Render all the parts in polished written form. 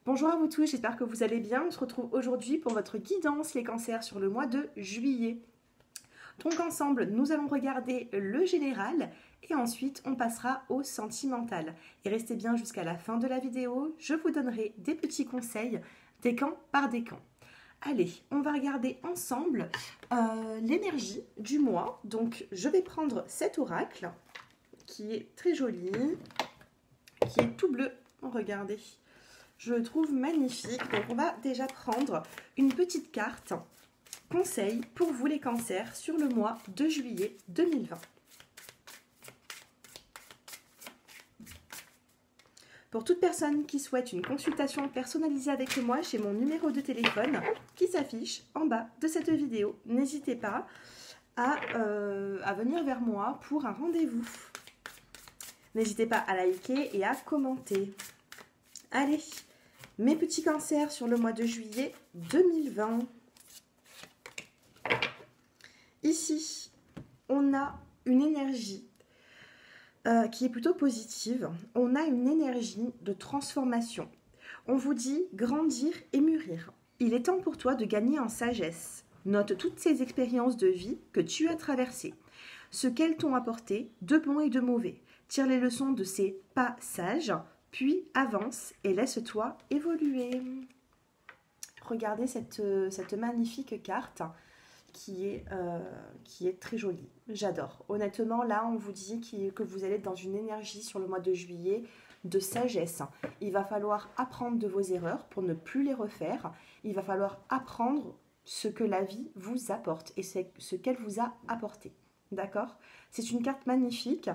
Bonjour à vous tous, j'espère que vous allez bien. On se retrouve aujourd'hui pour votre guidance les cancers sur le mois de juillet. Donc ensemble, nous allons regarder le général et ensuite on passera au sentimental. Et restez bien jusqu'à la fin de la vidéo, je vous donnerai des petits conseils décan par décan. Allez, on va regarder ensemble l'énergie du mois. Donc je vais prendre cet oracle qui est très joli, qui est tout bleu. Regardez. Je le trouve magnifique. Donc on va déjà prendre une petite carte conseil pour vous les cancers sur le mois de juillet 2020. Pour toute personne qui souhaite une consultation personnalisée avec moi, j'ai mon numéro de téléphone qui s'affiche en bas de cette vidéo. N'hésitez pas à venir vers moi pour un rendez-vous. N'hésitez pas à liker et à commenter. Allez, mes petits cancers sur le mois de juillet 2020. Ici, on a une énergie qui est plutôt positive. On a une énergie de transformation. On vous dit grandir et mûrir. Il est temps pour toi de gagner en sagesse. Note toutes ces expériences de vie que tu as traversées. Ce qu'elles t'ont apporté, de bon et de mauvais. Tire les leçons de ces passages, puis avance et laisse-toi évoluer. Regardez cette magnifique carte qui est très jolie. J'adore. Honnêtement, là, on vous dit que vous allez être dans une énergie sur le mois de juillet de sagesse. Il va falloir apprendre de vos erreurs pour ne plus les refaire. Il va falloir apprendre ce que la vie vous apporte et ce qu'elle vous a apporté. D'accord? C'est une carte magnifique.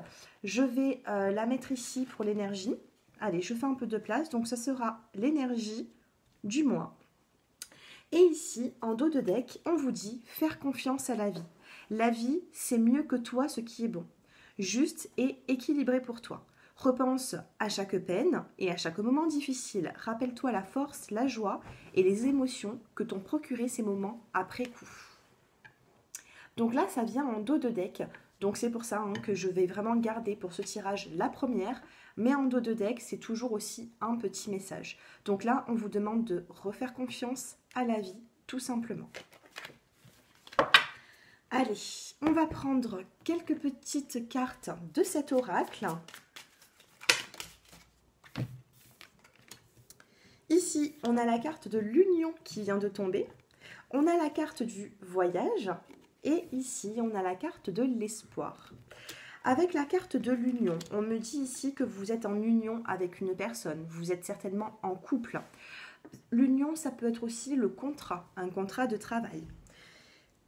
Je vais la mettre ici pour l'énergie. Allez, je fais un peu de place. Donc, ça sera l'énergie du mois. Et ici, en dos de deck, on vous dit faire confiance à la vie. La vie, c'est mieux que toi ce qui est bon, juste et équilibré pour toi. Repense à chaque peine et à chaque moment difficile. Rappelle-toi la force, la joie et les émotions que t'ont procuré ces moments après coup. Donc là, ça vient en dos de deck. Donc c'est pour ça que je vais vraiment garder pour ce tirage la première. Mais en dos de deck, c'est toujours aussi un petit message. Donc là, on vous demande de refaire confiance à la vie, tout simplement. Allez, on va prendre quelques petites cartes de cet oracle. Ici, on a la carte de l'union qui vient de tomber. On a la carte du voyage. Et ici, on a la carte de l'espoir. Avec la carte de l'union, on me dit ici que vous êtes en union avec une personne. Vous êtes certainement en couple. L'union, ça peut être aussi le contrat, un contrat de travail.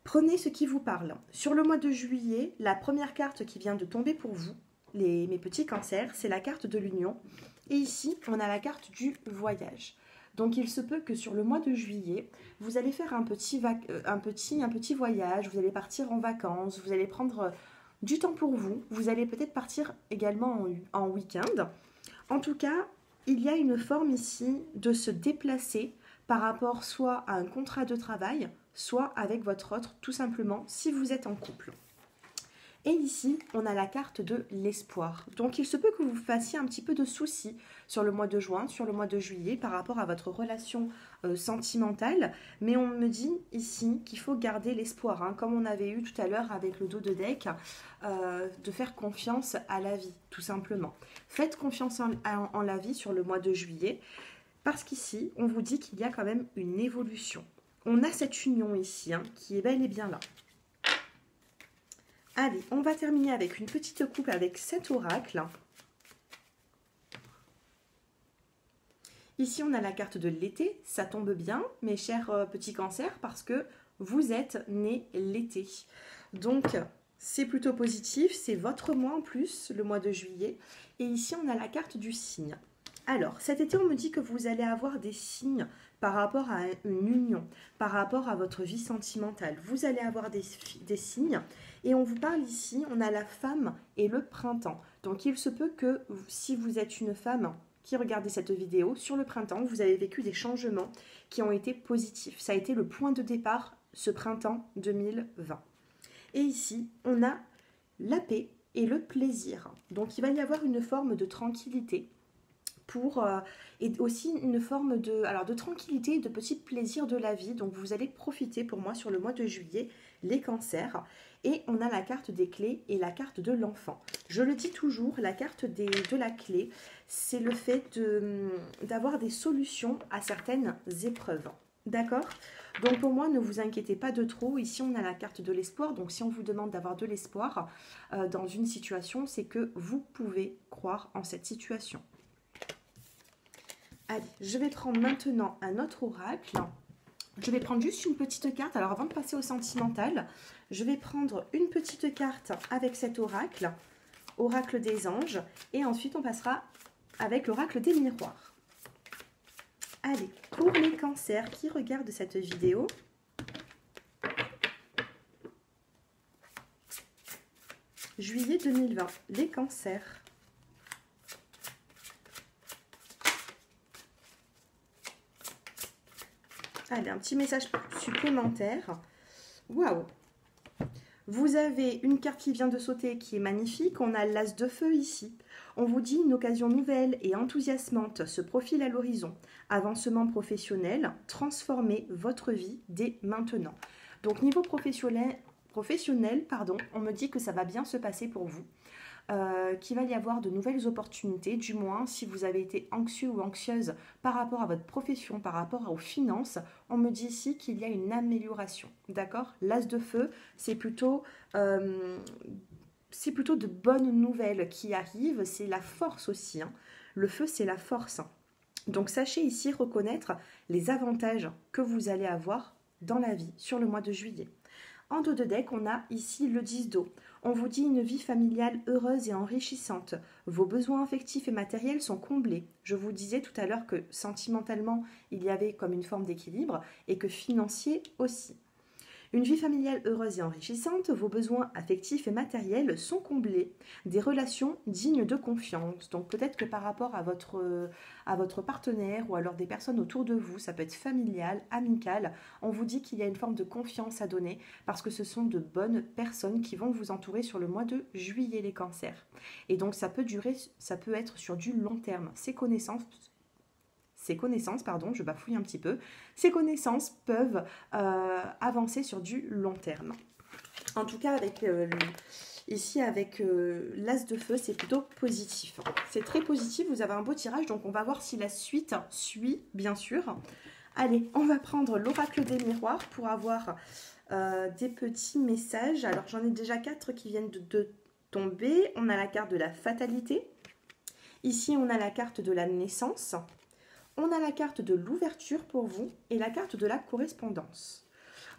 Prenez ce qui vous parle. Sur le mois de juillet, la première carte qui vient de tomber pour vous, mes petits cancers, c'est la carte de l'union. Et ici, on a la carte du voyage. Donc, il se peut que sur le mois de juillet, vous allez faire un petit voyage, vous allez partir en vacances, vous allez prendre du temps pour vous, vous allez peut-être partir également en week-end. En tout cas, il y a une forme ici de se déplacer par rapport soit à un contrat de travail, soit avec votre autre, tout simplement, si vous êtes en couple. Et ici, on a la carte de l'espoir. Donc, il se peut que vous fassiez un petit peu de soucis sur le mois de juin, sur le mois de juillet, par rapport à votre relation sentimentale. Mais on me dit ici qu'il faut garder l'espoir, comme on avait eu tout à l'heure avec le dos de deck, de faire confiance à la vie, tout simplement. Faites confiance en la vie sur le mois de juillet, parce qu'ici, on vous dit qu'il y a quand même une évolution. On a cette union ici, qui est bel et bien là. Allez, on va terminer avec une petite coupe avec cet oracle. Ici, on a la carte de l'été. Ça tombe bien, mes chers petits cancers, parce que vous êtes nés l'été. Donc, c'est plutôt positif. C'est votre mois en plus, le mois de juillet. Et ici, on a la carte du cygne. Alors, cet été, on me dit que vous allez avoir des signes par rapport à une union, par rapport à votre vie sentimentale. Vous allez avoir des signes. Et on vous parle ici, on a la femme et le printemps. Donc, il se peut que si vous êtes une femme qui regardez cette vidéo, sur le printemps, vous avez vécu des changements qui ont été positifs. Ça a été le point de départ, ce printemps 2020. Et ici, on a la paix et le plaisir. Donc, il va y avoir une forme de tranquillité pour et aussi une forme de tranquillité et de petit plaisir de la vie. Donc vous allez profiter pour moi sur le mois de juillet, les cancers. Et on a la carte des clés et la carte de l'enfant. Je le dis toujours, la carte de la clé, c'est le fait d'avoir des solutions à certaines épreuves. D'accord? Donc pour moi, ne vous inquiétez pas de trop. Ici, on a la carte de l'espoir. Donc si on vous demande d'avoir de l'espoir dans une situation, c'est que vous pouvez croire en cette situation. Allez, je vais prendre maintenant un autre oracle. Je vais prendre juste une petite carte. Alors avant de passer au sentimental, je vais prendre une petite carte avec cet oracle, oracle des anges, et ensuite on passera avec l'oracle des miroirs. Allez, pour les cancers qui regardent cette vidéo, juillet 2020, les cancers. Allez, un petit message supplémentaire. Waouh! Vous avez une carte qui vient de sauter qui est magnifique. On a l'as de feu ici. On vous dit une occasion nouvelle et enthousiasmante se profile à l'horizon. Avancement professionnel, transformez votre vie dès maintenant. Donc niveau professionnel, on me dit que ça va bien se passer pour vous. Qu'il va y avoir de nouvelles opportunités, du moins si vous avez été anxieux ou anxieuse par rapport à votre profession, par rapport aux finances, on me dit ici qu'il y a une amélioration, d'accord? L'as de feu, c'est plutôt de bonnes nouvelles qui arrivent, c'est la force aussi, hein. Le feu, c'est la force. Donc sachez ici reconnaître les avantages que vous allez avoir dans la vie sur le mois de juillet. En dos de deck, on a ici le 10 d'eau. On vous dit une vie familiale heureuse et enrichissante. Vos besoins affectifs et matériels sont comblés. Je vous disais tout à l'heure que sentimentalement, il y avait comme une forme d'équilibre et que financier aussi. Une vie familiale heureuse et enrichissante, vos besoins affectifs et matériels sont comblés. Des relations dignes de confiance. Donc peut-être que par rapport à votre partenaire ou alors des personnes autour de vous, ça peut être familial, amical, on vous dit qu'il y a une forme de confiance à donner parce que ce sont de bonnes personnes qui vont vous entourer sur le mois de juillet, les cancers. Et donc ça peut être sur du long terme. Ces connaissances, je bafouille un petit peu, ces connaissances peuvent avancer sur du long terme. En tout cas, avec l'as de feu, c'est plutôt positif. C'est très positif, vous avez un beau tirage, donc on va voir si la suite suit, bien sûr. Allez, on va prendre l'oracle des miroirs pour avoir des petits messages. Alors, j'en ai déjà 4 qui viennent de tomber. On a la carte de la fatalité. Ici, on a la carte de la naissance. On a la carte de l'ouverture pour vous et la carte de la correspondance.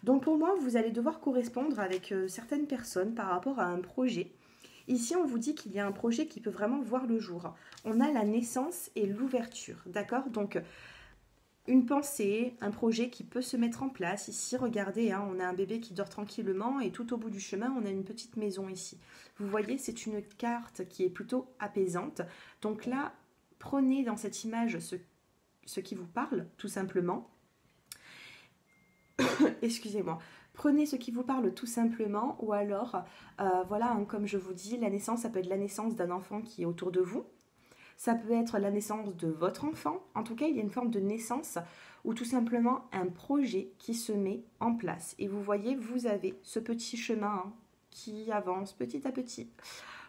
Donc pour moi, vous allez devoir correspondre avec certaines personnes par rapport à un projet. Ici, on vous dit qu'il y a un projet qui peut vraiment voir le jour. On a la naissance et l'ouverture, d'accord? Donc une pensée, un projet qui peut se mettre en place. Ici, regardez, hein, on a un bébé qui dort tranquillement et tout au bout du chemin, on a une petite maison ici. Vous voyez, c'est une carte qui est plutôt apaisante. Donc là, prenez dans cette image ce qui vous parle, tout simplement. Excusez-moi. Prenez ce qui vous parle tout simplement, ou alors, voilà, hein, comme je vous dis, la naissance, ça peut être la naissance d'un enfant qui est autour de vous. Ça peut être la naissance de votre enfant. En tout cas, il y a une forme de naissance ou tout simplement un projet qui se met en place. Et vous voyez, vous avez ce petit chemin, hein, qui avance petit à petit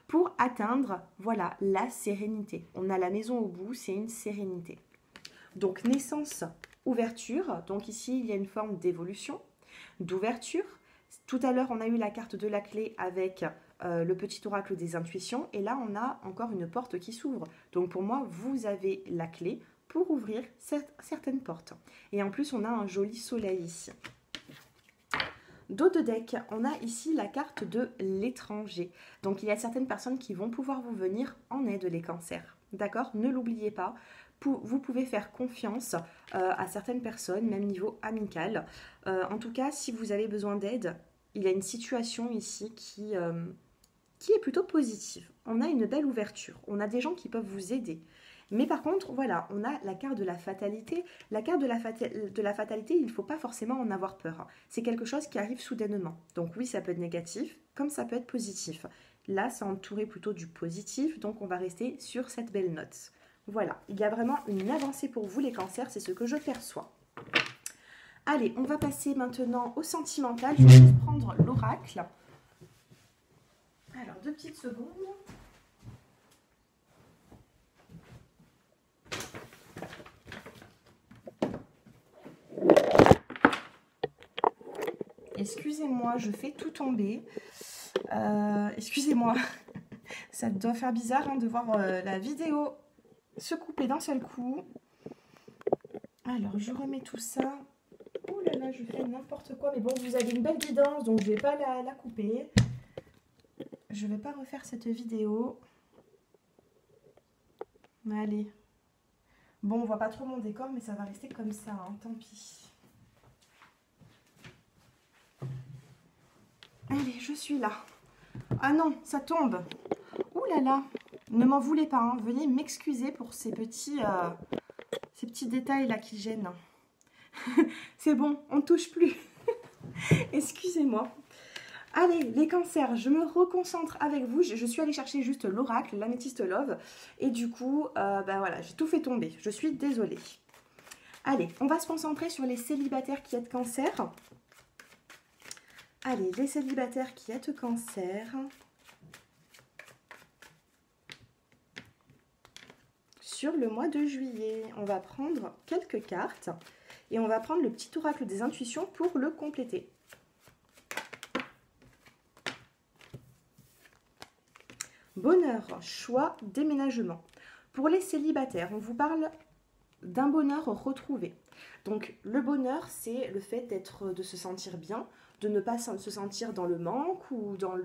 pour atteindre, voilà, la sérénité. On a la maison au bout, c'est une sérénité. Donc naissance, ouverture, donc ici il y a une forme d'évolution, d'ouverture. Tout à l'heure on a eu la carte de la clé avec le petit oracle des intuitions et là on a encore une porte qui s'ouvre. Donc pour moi vous avez la clé pour ouvrir certaines portes. Et en plus on a un joli soleil ici. Dos de deck, on a ici la carte de l'étranger. Donc il y a certaines personnes qui vont pouvoir vous venir en aide, les cancers. D'accord? Ne l'oubliez pas. Vous pouvez faire confiance à certaines personnes, même niveau amical. En tout cas, si vous avez besoin d'aide, il y a une situation ici qui est plutôt positive. On a une belle ouverture. On a des gens qui peuvent vous aider. Mais par contre, voilà, on a la carte de la fatalité. La carte de la fatalité, il ne faut pas forcément en avoir peur. C'est quelque chose qui arrive soudainement. Donc oui, ça peut être négatif, comme ça peut être positif. Là, c'est entouré plutôt du positif, donc on va rester sur cette belle note. Voilà, il y a vraiment une avancée pour vous les cancers, c'est ce que je perçois. Allez, on va passer maintenant au sentimental. Je vais juste prendre l'oracle. Alors, 2 petites secondes. Excusez-moi, je fais tout tomber. Excusez-moi, ça doit faire bizarre hein, de voir la vidéo se couper d'un seul coup. Alors, je remets tout ça. Oh là là, je fais n'importe quoi. Mais bon, vous avez une belle guidance, donc je ne vais pas la couper. Je ne vais pas refaire cette vidéo. Allez. Bon, on voit pas trop mon décor, mais ça va rester comme ça, hein, tant pis. Allez, je suis là. Ah non, ça tombe. Ouh là là, ne m'en voulez pas, hein. Veuillez m'excuser pour ces petits détails là qui gênent. C'est bon, on ne touche plus. Excusez-moi. Allez, les cancers, je me reconcentre avec vous. Je suis allée chercher juste l'oracle, l'améthyste love. Et du coup, ben voilà, j'ai tout fait tomber. Je suis désolée. Allez, on va se concentrer sur les célibataires qui êtes cancer. Allez, les célibataires qui êtes cancer. Sur le mois de juillet, on va prendre quelques cartes. Et on va prendre le petit oracle des intuitions pour le compléter. Bonheur, choix, déménagement. Pour les célibataires, on vous parle d'un bonheur retrouvé. Donc le bonheur, c'est le fait de se sentir bien, de ne pas se sentir dans le manque ou dans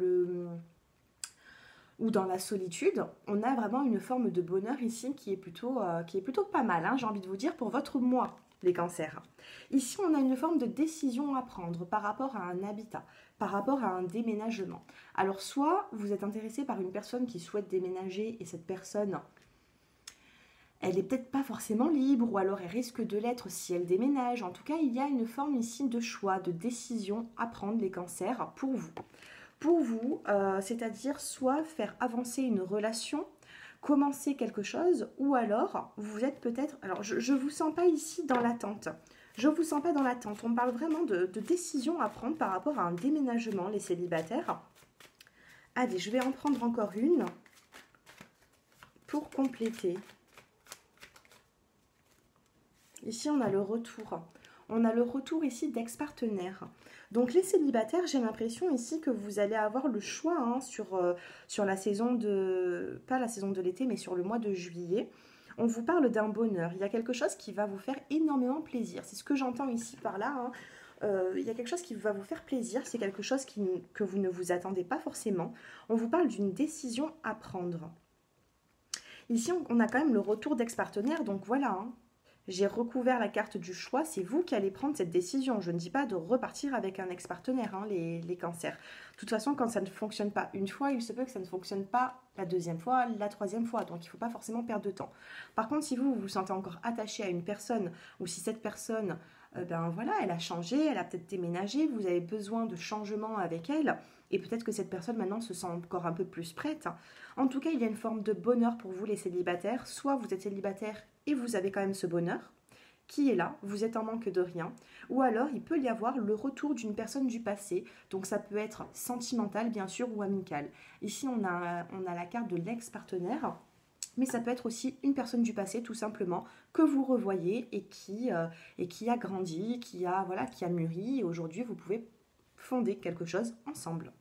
la solitude. On a vraiment une forme de bonheur ici qui est plutôt pas mal, hein, j'ai envie de vous dire, pour votre mois, les cancers. Ici, on a une forme de décision à prendre par rapport à un habitat, par rapport à un déménagement. Alors, soit vous êtes intéressé par une personne qui souhaite déménager et cette personne, elle n'est peut-être pas forcément libre ou alors elle risque de l'être si elle déménage. En tout cas, il y a une forme ici de choix, de décision à prendre, les cancers, pour vous. Pour vous, c'est-à-dire soit faire avancer une relation, commencer quelque chose, ou alors vous êtes peut-être... Alors, je ne vous sens pas ici dans l'attente. Je ne vous sens pas dans l'attente. On parle vraiment de décision à prendre par rapport à un déménagement, les célibataires. Allez, je vais en prendre encore une pour compléter. Ici, on a le retour. On a le retour ici d'ex-partenaire. Donc les célibataires, j'ai l'impression ici que vous allez avoir le choix hein, sur la saison de... Pas la saison de l'été, mais sur le mois de juillet. On vous parle d'un bonheur. Il y a quelque chose qui va vous faire énormément plaisir. C'est ce que j'entends ici par là. Hein. Il y a quelque chose qui va vous faire plaisir. C'est quelque chose que vous ne vous attendez pas forcément. On vous parle d'une décision à prendre. Ici, on a quand même le retour d'ex-partenaire. Donc voilà, hein. J'ai recouvert la carte du choix, c'est vous qui allez prendre cette décision. Je ne dis pas de repartir avec un ex-partenaire, hein, les cancers. De toute façon, quand ça ne fonctionne pas une fois, il se peut que ça ne fonctionne pas la deuxième fois, la troisième fois. Donc, il ne faut pas forcément perdre de temps. Par contre, si vous vous sentez encore attaché à une personne, ou si cette personne, ben voilà, elle a changé, elle a peut-être déménagé, vous avez besoin de changement avec elle, et peut-être que cette personne maintenant se sent encore un peu plus prête. En tout cas, il y a une forme de bonheur pour vous les célibataires. Soit vous êtes célibataire et vous avez quand même ce bonheur qui est là, vous êtes en manque de rien, ou alors il peut y avoir le retour d'une personne du passé, donc ça peut être sentimental bien sûr ou amical. Ici on a la carte de l'ex-partenaire, mais ça peut être aussi une personne du passé tout simplement que vous revoyez et qui a grandi, qui a mûri, et aujourd'hui vous pouvez fonder quelque chose ensemble.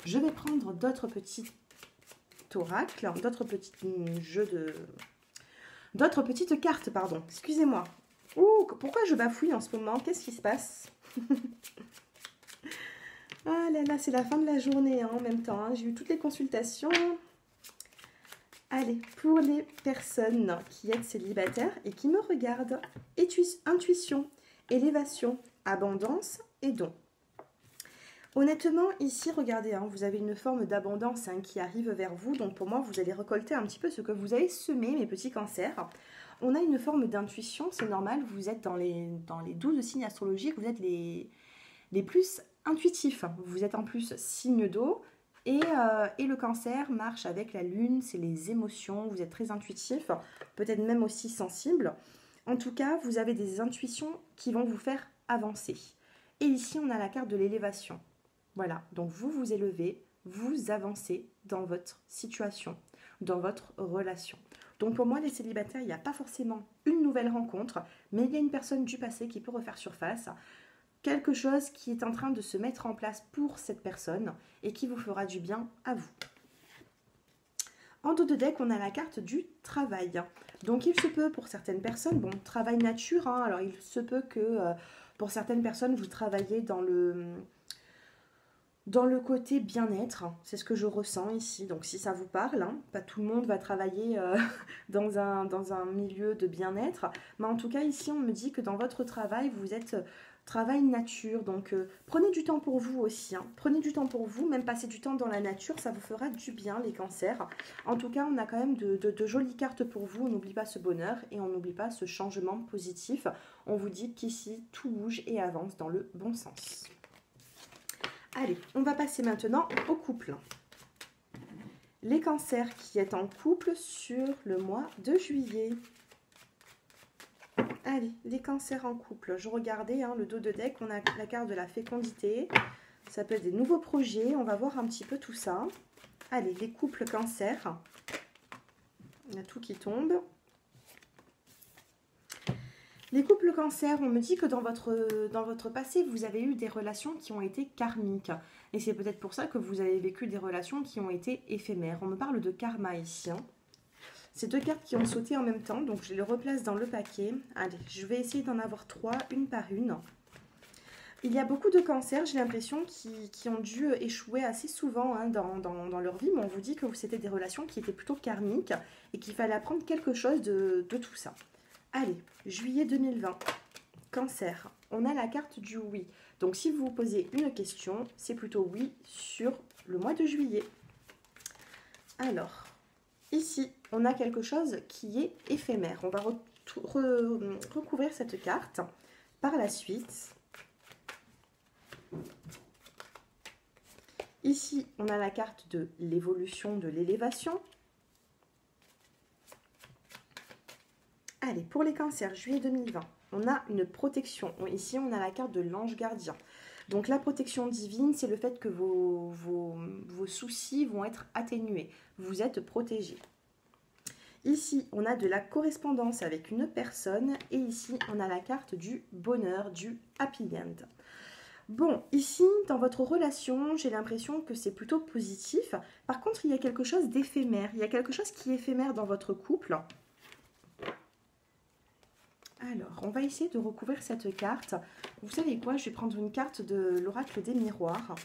Je vais prendre d'autres petits oracles, d'autres petites cartes, pardon, excusez-moi. Ouh, pourquoi je bafouille en ce moment? Qu'est-ce qui se passe? Ah là là, c'est la fin de la journée hein, en même temps. Hein. J'ai eu toutes les consultations. Allez, pour les personnes qui êtes célibataires et qui me regardent, intuition, élévation, abondance et don. Honnêtement, ici, regardez, hein, vous avez une forme d'abondance hein, qui arrive vers vous. Donc pour moi, vous allez récolter un petit peu ce que vous avez semé, mes petits cancers. On a une forme d'intuition, c'est normal, vous êtes dans les 12 signes astrologiques, vous êtes les plus intuitifs. Vous êtes en plus signe d'eau, Et le cancer marche avec la lune, c'est les émotions, vous êtes très intuitif, peut-être même aussi sensible. En tout cas, vous avez des intuitions qui vont vous faire avancer. Et ici, on a la carte de l'élévation. Voilà, donc vous vous élevez, vous avancez dans votre situation, dans votre relation. Donc pour moi, les célibataires, il n'y a pas forcément une nouvelle rencontre, mais il y a une personne du passé qui peut refaire surface. Quelque chose qui est en train de se mettre en place pour cette personne et qui vous fera du bien à vous. En dos de deck, on a la carte du travail. Donc il se peut pour certaines personnes, bon, travail nature, hein, alors il se peut que pour certaines personnes, vous travaillez dans le côté bien-être, c'est ce que je ressens ici, donc si ça vous parle, hein, pas tout le monde va travailler dans un milieu de bien-être, mais en tout cas ici on me dit que dans votre travail, vous êtes travail nature, donc prenez du temps pour vous aussi, hein. Prenez du temps pour vous, même passer du temps dans la nature, ça vous fera du bien les cancers. En tout cas, on a quand même de jolies cartes pour vous, on n'oublie pas ce bonheur et on n'oublie pas ce changement positif. On vous dit qu'ici, tout bouge et avance dans le bon sens. Allez, on va passer maintenant au couple. Les cancers qui est en couple sur le mois de juillet. Allez, les cancers en couple. Je regardais hein, le dos de deck, on a la carte de la fécondité. Ça peut être des nouveaux projets, on va voir un petit peu tout ça. Allez, les couples cancers. Il y a tout qui tombe. Les couples cancer, on me dit que dans votre passé, vous avez eu des relations qui ont été karmiques. Et c'est peut-être pour ça que vous avez vécu des relations qui ont été éphémères. On me parle de karma ici. Hein. C'est deux cartes qui ont sauté en même temps, donc je les replace dans le paquet. Allez, je vais essayer d'en avoir trois, une par une. Il y a beaucoup de cancers, j'ai l'impression, qui ont dû échouer assez souvent hein, dans leur vie, mais on vous dit que c'était des relations qui étaient plutôt karmiques et qu'il fallait apprendre quelque chose de tout ça. Allez, juillet 2020, cancer, on a la carte du oui. Donc si vous vous posez une question, c'est plutôt oui sur le mois de juillet. Alors, ici, on a quelque chose qui est éphémère. On va recouvrir cette carte. Par la suite, ici, on a la carte de l'évolution, de l'élévation. Allez, pour les cancers, juillet 2020, on a une protection. Ici, on a la carte de l'ange gardien. Donc, la protection divine, c'est le fait que vos soucis vont être atténués. Vous êtes protégé. Ici, on a de la correspondance avec une personne. Et ici, on a la carte du bonheur, du happy end. Bon, ici, dans votre relation, j'ai l'impression que c'est plutôt positif. Par contre, il y a quelque chose d'éphémère. Il y a quelque chose qui est éphémère dans votre couple. Alors, on va essayer de recouvrir cette carte. Vous savez quoi? Je vais prendre une carte de l'oracle des miroirs.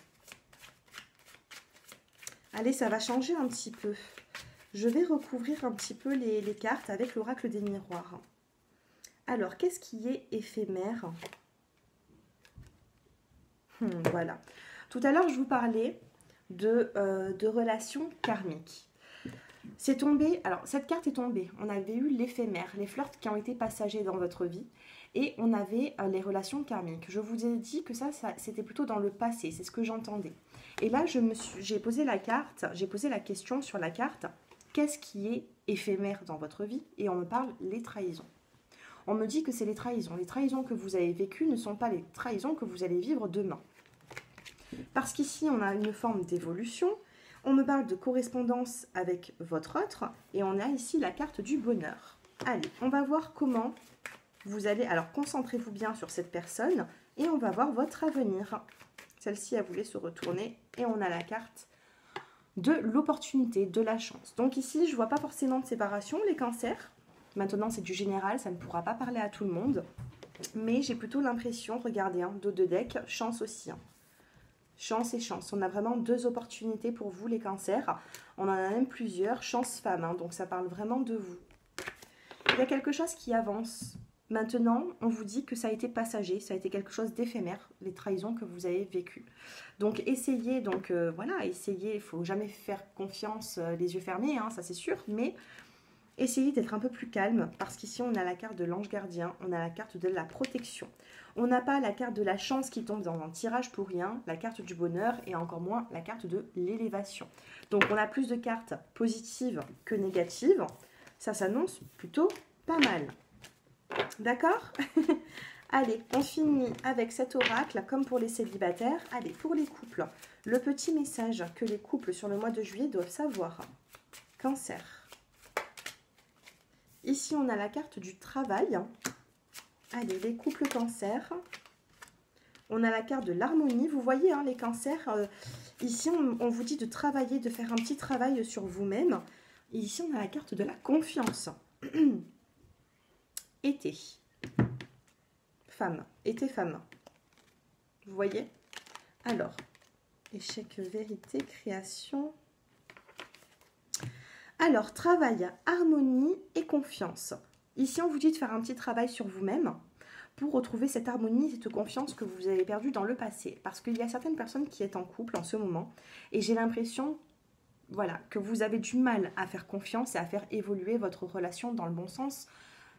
Allez, ça va changer un petit peu. Je vais recouvrir un petit peu les cartes avec l'oracle des miroirs. Alors, qu'est-ce qui est éphémère? Voilà. Tout à l'heure, je vous parlais de relations karmiques. C'est tombé, alors cette carte est tombée, on avait eu l'éphémère, les flirts qui ont été passagers dans votre vie et on avait les relations karmiques. Je vous ai dit que ça c'était plutôt dans le passé, c'est ce que j'entendais. Et là, j'ai posé la question sur la carte, qu'est-ce qui est éphémère dans votre vie? Et on me parle les trahisons. On me dit que c'est les trahisons. Les trahisons que vous avez vécues ne sont pas les trahisons que vous allez vivre demain. Parce qu'ici, on a une forme d'évolution. On me parle de correspondance avec votre autre et on a ici la carte du bonheur. Allez, on va voir comment vous allez... Alors, concentrez-vous bien sur cette personne et on va voir votre avenir. Celle-ci a voulu se retourner et on a la carte de l'opportunité, de la chance. Donc ici, je ne vois pas forcément de séparation, les cancers. Maintenant, c'est du général, ça ne pourra pas parler à tout le monde. Mais j'ai plutôt l'impression, regardez, hein, dos de deck, chance aussi. Hein. Chance et chance. On a vraiment deux opportunités pour vous, les cancers. On en a même plusieurs. Chance femme, hein, donc ça parle vraiment de vous. Il y a quelque chose qui avance. Maintenant, on vous dit que ça a été passager, ça a été quelque chose d'éphémère, les trahisons que vous avez vécues. Donc, essayez, voilà, essayez, il ne faut jamais faire confiance les yeux fermés, hein, ça c'est sûr, mais essayez d'être un peu plus calme parce qu'ici, on a la carte de l'ange gardien, on a la carte de la protection. On n'a pas la carte de la chance qui tombe dans un tirage pour rien, la carte du bonheur et encore moins la carte de l'élévation. Donc, on a plus de cartes positives que négatives. Ça s'annonce plutôt pas mal. D'accord? Allez, on finit avec cet oracle, comme pour les célibataires. Allez, pour les couples, le petit message que les couples sur le mois de juillet doivent savoir. Cancer. Ici, on a la carte du travail. Allez, les couples cancer. On a la carte de l'harmonie. Vous voyez, hein, les cancers, ici, on vous dit de travailler, de faire un petit travail sur vous-même. Et ici, on a la carte de la confiance. Été. Femme. Été femme. Vous voyez? Alors, échec, vérité, création. Alors, travail, harmonie et confiance. Ici, on vous dit de faire un petit travail sur vous-même pour retrouver cette harmonie, cette confiance que vous avez perdue dans le passé. Parce qu'il y a certaines personnes qui sont en couple en ce moment et j'ai l'impression, voilà, que vous avez du mal à faire confiance et à faire évoluer votre relation dans le bon sens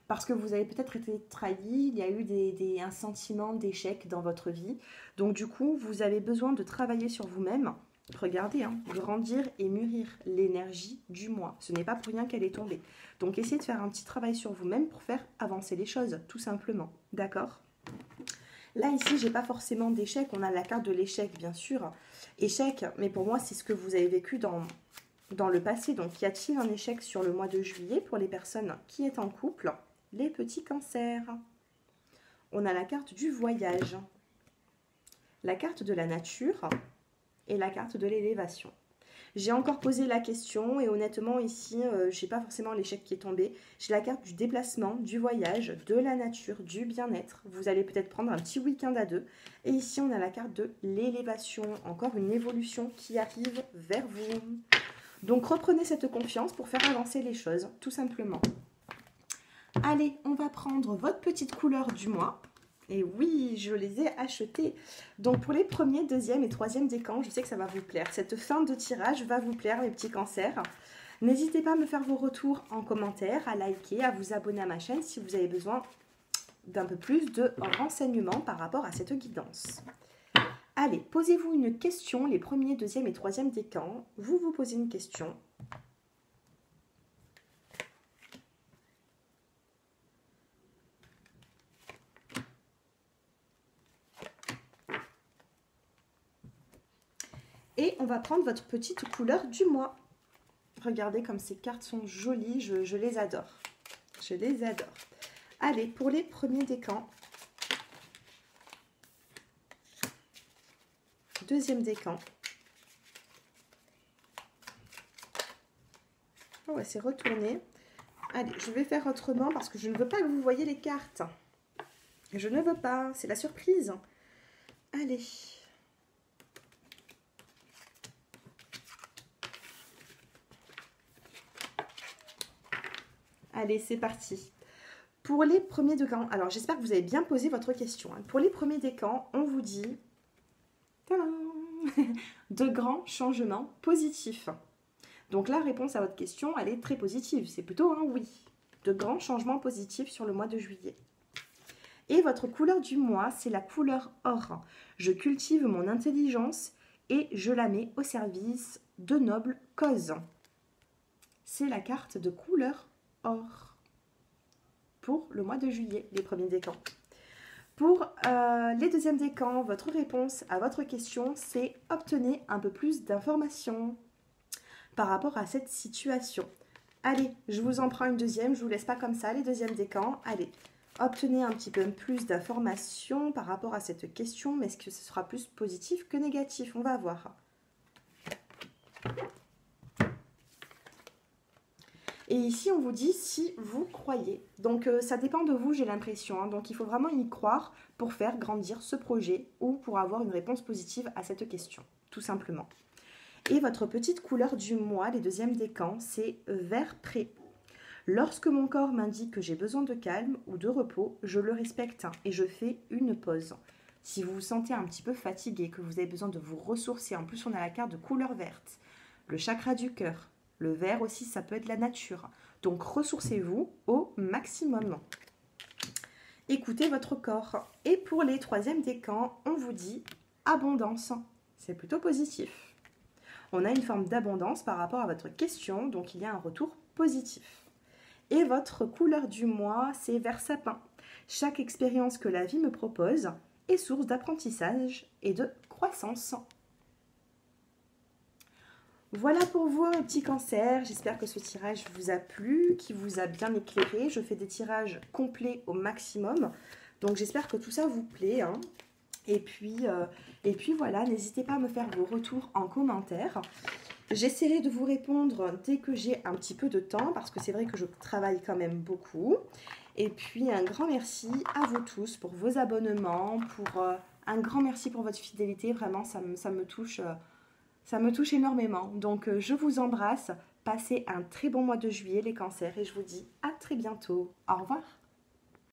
parce que vous avez peut-être été trahi, il y a eu un sentiment d'échec dans votre vie. Donc du coup, vous avez besoin de travailler sur vous-même. Regardez, hein, grandir et mûrir l'énergie du mois. Ce n'est pas pour rien qu'elle est tombée. Donc essayez de faire un petit travail sur vous-même pour faire avancer les choses, tout simplement. D'accord? Là, ici, j'ai pas forcément d'échec. On a la carte de l'échec, bien sûr. Échec, mais pour moi, c'est ce que vous avez vécu dans le passé. Donc, y a-t-il un échec sur le mois de juillet pour les personnes qui sont en couple? Les petits cancers. On a la carte du voyage, la carte de la nature et la carte de l'élévation. J'ai encore posé la question et honnêtement ici, je n'ai pas forcément l'échec qui est tombé. J'ai la carte du déplacement, du voyage, de la nature, du bien-être. Vous allez peut-être prendre un petit week-end à deux. Et ici, on a la carte de l'élévation, encore une évolution qui arrive vers vous. Donc reprenez cette confiance pour faire avancer les choses, tout simplement. Allez, on va prendre votre petite couleur du mois. Et oui, je les ai achetés. Donc pour les premiers, deuxième et troisième décans, je sais que ça va vous plaire. Cette fin de tirage va vous plaire, les petits cancers. N'hésitez pas à me faire vos retours en commentaire, à liker, à vous abonner à ma chaîne si vous avez besoin d'un peu plus de renseignements par rapport à cette guidance. Allez, posez-vous une question, les premiers, deuxième et troisième décans. Vous vous posez une question. Et on va prendre votre petite couleur du mois. Regardez comme ces cartes sont jolies, je les adore. Je les adore. Allez, pour les premiers décans. Deuxième décan. Oh ouais, c'est retourné. Allez, je vais faire autrement parce que je ne veux pas que vous voyez les cartes. Je ne veux pas, c'est la surprise. Allez. Allez, c'est parti. Pour les premiers décans, alors j'espère que vous avez bien posé votre question. Pour les premiers décans, on vous dit de grands changements positifs. Donc la réponse à votre question, elle est très positive. C'est plutôt un oui. De grands changements positifs sur le mois de juillet. Et votre couleur du mois, c'est la couleur or. Je cultive mon intelligence et je la mets au service de nobles causes. C'est la carte de couleur or pour le mois de juillet, les premiers décans. Pour les deuxièmes décans, votre réponse à votre question, c'est obtenez un peu plus d'informations par rapport à cette situation. Allez, je vous en prends une deuxième, je ne vous laisse pas comme ça, les deuxièmes décans. Allez, obtenez un petit peu plus d'informations par rapport à cette question, mais est-ce que ce sera plus positif que négatif? On va voir. Et ici, on vous dit si vous croyez. Donc, ça dépend de vous, j'ai l'impression. Hein. Donc, il faut vraiment y croire pour faire grandir ce projet ou pour avoir une réponse positive à cette question, tout simplement. Et votre petite couleur du mois, les deuxièmes décans, c'est vert pré. Lorsque mon corps m'indique que j'ai besoin de calme ou de repos, je le respecte et je fais une pause. Si vous vous sentez un petit peu fatigué, que vous avez besoin de vous ressourcer, en plus on a la carte de couleur verte, le chakra du cœur, le vert aussi, ça peut être la nature. Donc ressourcez-vous au maximum. Écoutez votre corps. Et pour les troisièmes décans, on vous dit abondance. C'est plutôt positif. On a une forme d'abondance par rapport à votre question, donc il y a un retour positif. Et votre couleur du mois, c'est vert sapin. Chaque expérience que la vie me propose est source d'apprentissage et de croissance. Voilà pour vous, mes petits cancers. J'espère que ce tirage vous a plu, qu'il vous a bien éclairé. Je fais des tirages complets au maximum. Donc j'espère que tout ça vous plaît, hein. Et puis voilà, n'hésitez pas à me faire vos retours en commentaire. J'essaierai de vous répondre dès que j'ai un petit peu de temps, parce que c'est vrai que je travaille quand même beaucoup. Et puis un grand merci à vous tous pour vos abonnements, un grand merci pour votre fidélité. Vraiment, ça me touche énormément. Donc je vous embrasse. Passez un très bon mois de juillet, les cancers, et je vous dis à très bientôt. Au revoir.